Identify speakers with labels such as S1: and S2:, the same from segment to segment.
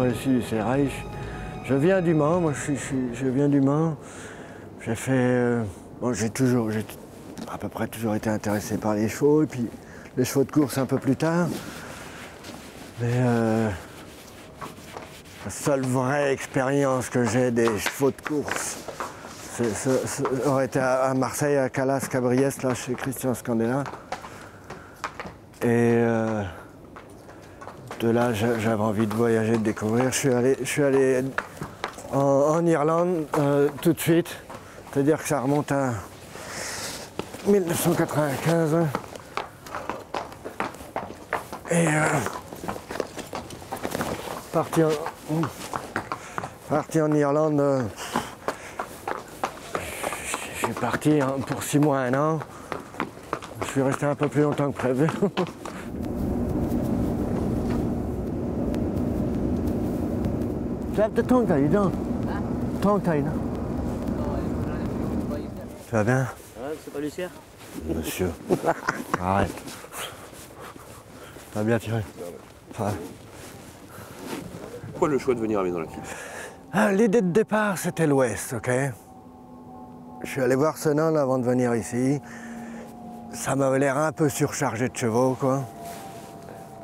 S1: pas ici du sérail. Je viens du Mans, moi je viens du Mans. J'ai fait... bon, j'ai à peu près toujours été intéressé par les chevaux, et puis les chevaux de course un peu plus tard. Mais la seule vraie expérience que j'ai des chevaux de course, aurait été à Marseille, à Calas-Cabriès, là, chez Christian Scandella. Et de là, j'avais envie de voyager, de découvrir. Je suis allé en Irlande tout de suite. C'est-à-dire que ça remonte à 1995. Hein. Et parti en Irlande, je suis parti pour 6 mois, 1 an. Je suis resté un peu plus longtemps que prévu. Tu vas bien?
S2: Ouais, c'est pas Lucière?
S1: Monsieur. Arrête. Ça va bien tiré? Ça va.
S3: Pourquoi le choix de venir à Maisons-Laffitte?
S1: L'idée de départ, c'était l'Ouest, ok? Je suis allé voir Senan avant de venir ici. Ça m'avait l'air un peu surchargé de chevaux, quoi.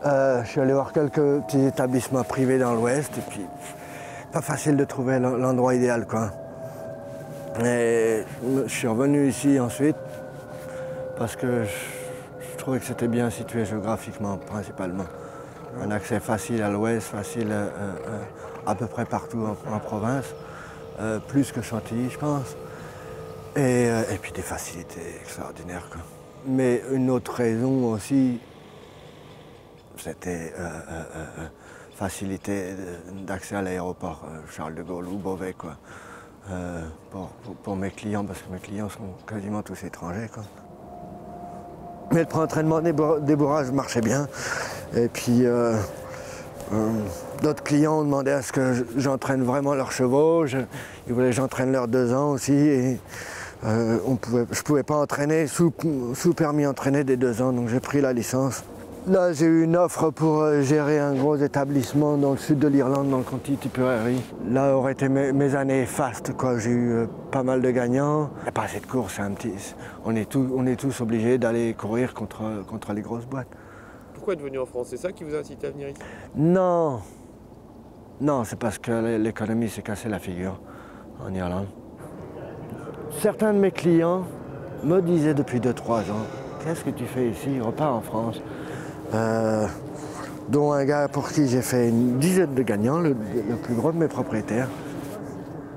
S1: Je suis allé voir quelques petits établissements privés dans l'Ouest, et puis pas facile de trouver l'endroit idéal, quoi. Et je suis revenu ici ensuite parce que je trouvais que c'était bien situé géographiquement, principalement. Un accès facile à l'ouest, facile à peu près partout en province, plus que Chantilly, je pense. Et puis des facilités extraordinaires, quoi. Mais une autre raison aussi, c'était facilité d'accès à l'aéroport Charles de Gaulle ou Beauvais, quoi. Pour mes clients, parce que mes clients sont quasiment tous étrangers, quoi. Mais le pré-entraînement débourrage marchait bien. Et puis d'autres clients ont demandé à ce que j'entraîne vraiment leurs chevaux. Ils voulaient que j'entraîne leurs 2 ans aussi. Et je ne pouvais pas entraîner sous permis entraîner des 2 ans, donc j'ai pris la licence. Là, j'ai eu une offre pour gérer un gros établissement dans le sud de l'Irlande, dans le comté Tipperary. Là auraient été mes années fastes, quoi. J'ai eu pas mal de gagnants. Il n'y a pas assez de courses, hein, on est tous obligés d'aller courir contre les grosses boîtes.
S3: Pourquoi être venu en France? C'est ça qui vous a incité à venir ici?
S1: Non. Non, c'est parce que l'économie s'est cassée la figure en Irlande. Certains de mes clients me disaient depuis 2-3 ans, qu'est-ce que tu fais ici? Repars en France. Dont un gars pour qui j'ai fait une dizaine de gagnants, le plus gros de mes propriétaires,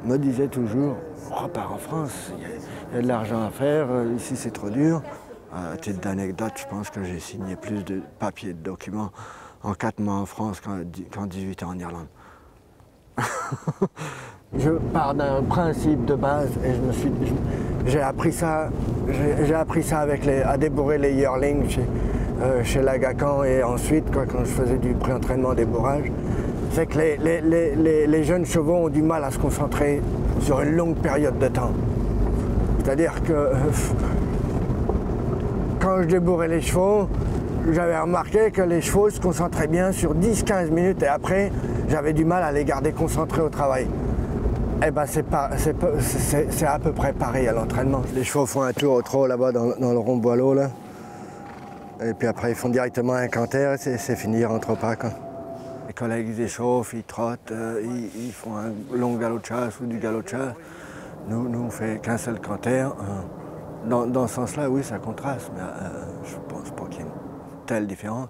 S1: me disait toujours « repars en France, il y a de l'argent à faire, ici c'est trop dur ». À titre d'anecdote, je pense que j'ai signé plus de papiers et de documents en 4 mois en France qu'en 18 ans en Irlande. Je pars d'un principe de base et j'ai appris ça à débourrer les yearlings chez Lagacan, et ensuite, quand je faisais du pré-entraînement débourrage, c'est que les jeunes chevaux ont du mal à se concentrer sur une longue période de temps. C'est-à-dire que quand je débourrais les chevaux, j'avais remarqué que les chevaux se concentraient bien sur 10-15 minutes, et après, j'avais du mal à les garder concentrés au travail. Eh ben c'est à peu près pareil à l'entraînement. Les chevaux font un tour au trot là-bas dans le rond boileau, là. Et puis après, ils font directement un canter, et c'est fini, ils rentrent pas, quoi. Les collègues, ils échauffent, ils trottent, ils font un long galop de chasse ou du galop de chasse. Nous, on fait qu'un seul canter. Dans ce sens-là, oui, ça contraste, mais je pense pas qu'il y ait une telle différence.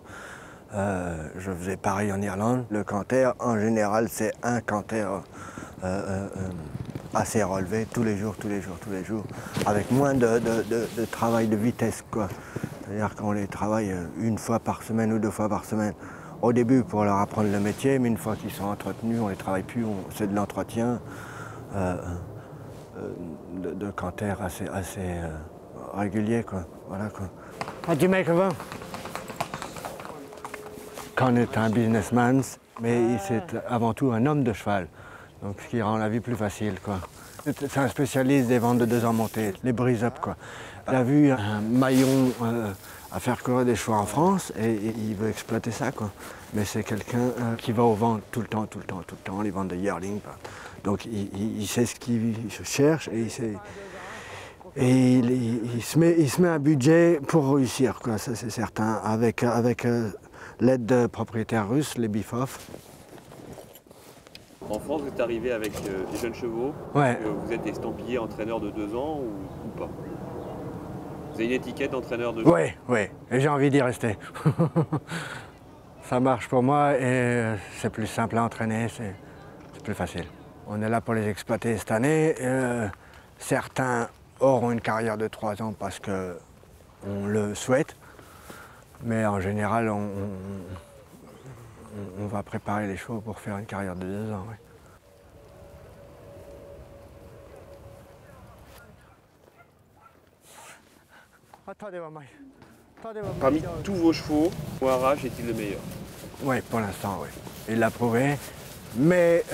S1: Je faisais pareil en Irlande. Le canter, en général, c'est un canter assez relevé, tous les jours, avec moins de travail de vitesse, quoi. C'est-à-dire qu'on les travaille 1 fois par semaine ou 2 fois par semaine. Au début pour leur apprendre le métier, mais une fois qu'ils sont entretenus, on ne les travaille plus, c'est de l'entretien de canter assez régulier, quoi. Voilà, quoi. How do you make a vin? Con est un businessman, mais c'est avant tout un homme de cheval, donc ce qui rend la vie plus facile, quoi. C'est un spécialiste des ventes de 2 ans montées, les brise-up, quoi. Il a vu un maillon à faire courir des chevaux en France et il veut exploiter ça, quoi. Mais c'est quelqu'un qui va au vent tout le temps, les ventes de yearling. Donc il sait ce qu'il cherche et il se met un budget pour réussir, quoi, ça c'est certain, avec l'aide de propriétaires russes, les Bifov.
S3: En France, vous êtes arrivé avec des jeunes chevaux.
S1: Ouais.
S3: Vous êtes estampillé entraîneur de 2 ans ou pas? Vous avez une étiquette d'entraîneur de...
S1: Oui, oui, et j'ai envie d'y rester. Ça marche pour moi et c'est plus simple à entraîner, c'est plus facile. On est là pour les exploiter cette année. Certains auront une carrière de 3 ans parce qu'on le souhaite, mais en général, on va préparer les chevaux pour faire une carrière de 2 ans. Oui.
S3: Parmi tous vos chevaux, Moarage est-il le meilleur?
S1: Oui, pour l'instant, oui. Il l'a prouvé. Mais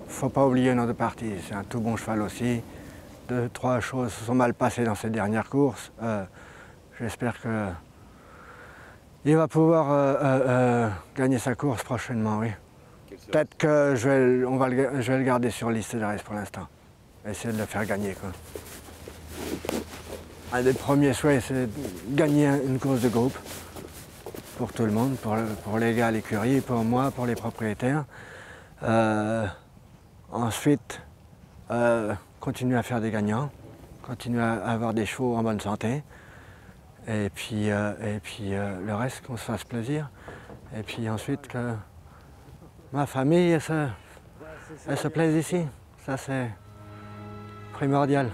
S1: faut pas oublier notre partie. C'est un tout bon cheval aussi. 2, 3 choses se sont mal passées dans ces dernières courses. J'espère qu'il va pouvoir gagner sa course prochainement, oui. Peut-être que je vais le garder sur liste de reste pour l'instant. Essayer de le faire gagner, quoi. Un des premiers souhaits, c'est de gagner une course de groupe pour tout le monde, pour les gars à l'écurie, pour moi, pour les propriétaires. Ensuite, continuer à faire des gagnants, continuer à avoir des chevaux en bonne santé. Et puis le reste, qu'on se fasse plaisir. Et puis ensuite, que ma famille, elle se plaise ici. Ça, c'est primordial.